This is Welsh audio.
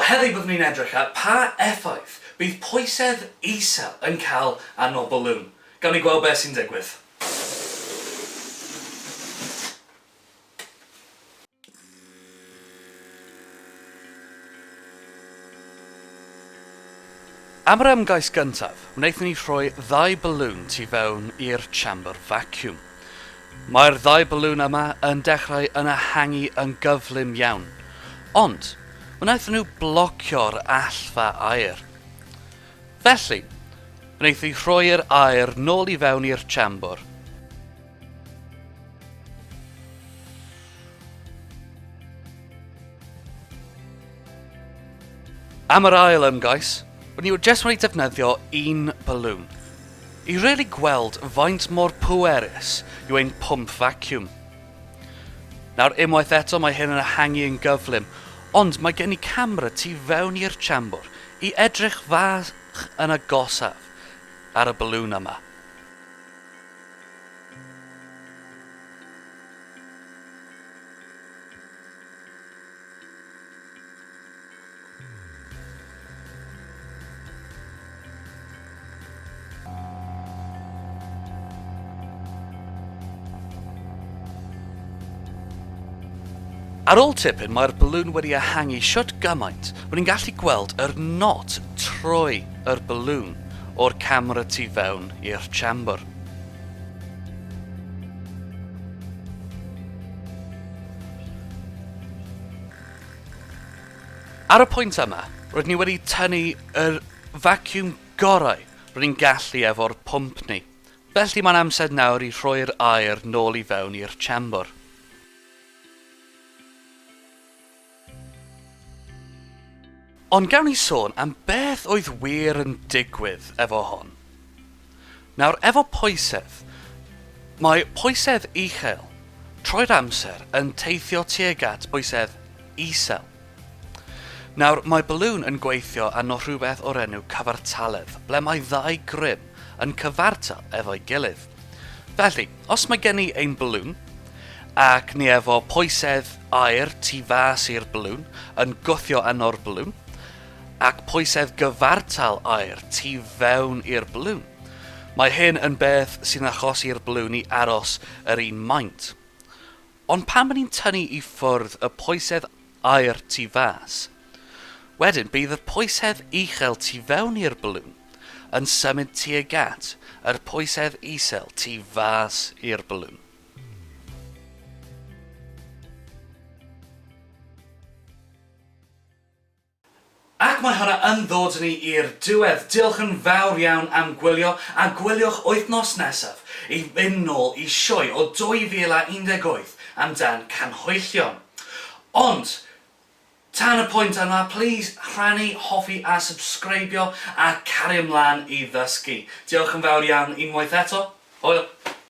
heddiw byddwn ni'n edrych at pa effaith bydd pwysedd isel yn cael arno balwn. Gawn ni gweld beth sy'n digwydd. Am yr ymgais gyntaf, wnaethon ni rhoi 2 balwn tu fewn i'r chamber vacuum. Mae'r 2 balwn yma yn dechrau yn ehangu yn gyflym iawn, ond wnaethon nhw blocio'r allfa aer. Felly, wnaethon ni rhoi'r aer nôl i fewn i'r chamber. Am yr ail ymgais, ni jyst wedi defnyddio 1 balwn i really gweld faint mor pwerus yw ein pwmp vacuum. Nawr unwaith eto mae hyn yn ehangu yn gyflym, ond mae gen i camera tu fewn i'r chamber i edrych fach yn agosaf ar y balwn yma. Ar ôl tipyn, mae'r balwn wedi ehangu siwt gymaint bod ni'n gallu gweld yr knot trwy yr balwn o'r camera tu fewn i'r chamber. Ar y pwynt yma, roedd ni wedi tynnu yr vacuum gorau roedd ni'n gallu efo'r pwmp ni. Felly mae'n amser nawr i rhoi'r aer nôl i fewn i'r chamber. Ond gawn ni sôn am beth oedd wir yn digwydd efo hon. Nawr, efo pwysedd, mae pwysedd uchel troi'r amser yn teithio tuag at bwysedd isel. Nawr, mae balwn yn gweithio arno rhywbeth o'r enw cyfartaledd, ble mae 2 grym yn cyfartal efo'i gilydd. Felly, os mae gen i ein balwn, ac ni efo pwysedd aer tu fas i'r balwn yn gwthio arno'r balwn, ac pwysedd gyfartal aer tu fewn i'r balwn, mae hyn yn beth sy'n achosi'r balwn i aros yr un maint. Ond pan ma'n ni'n tynnu i ffwrdd y pwysedd aer tu fas, wedyn bydd y pwysedd uchel tu fewn i'r balwn yn symud tuag at yr pwysedd isel tu fas i'r balwn. Ac mae hwnna yn ddod ni i'r diwedd. Diolch yn fawr iawn am gwylio, a gwyliwch wythnos nesaf i fynd nôl i sioe o 2018 amdan canhwyllion. Ond, tan y pwynt yma, please rhannu, hoffi a subscribio a cario ymlaen i ddysgu. Diolch yn fawr iawn unwaith eto. Hwyl.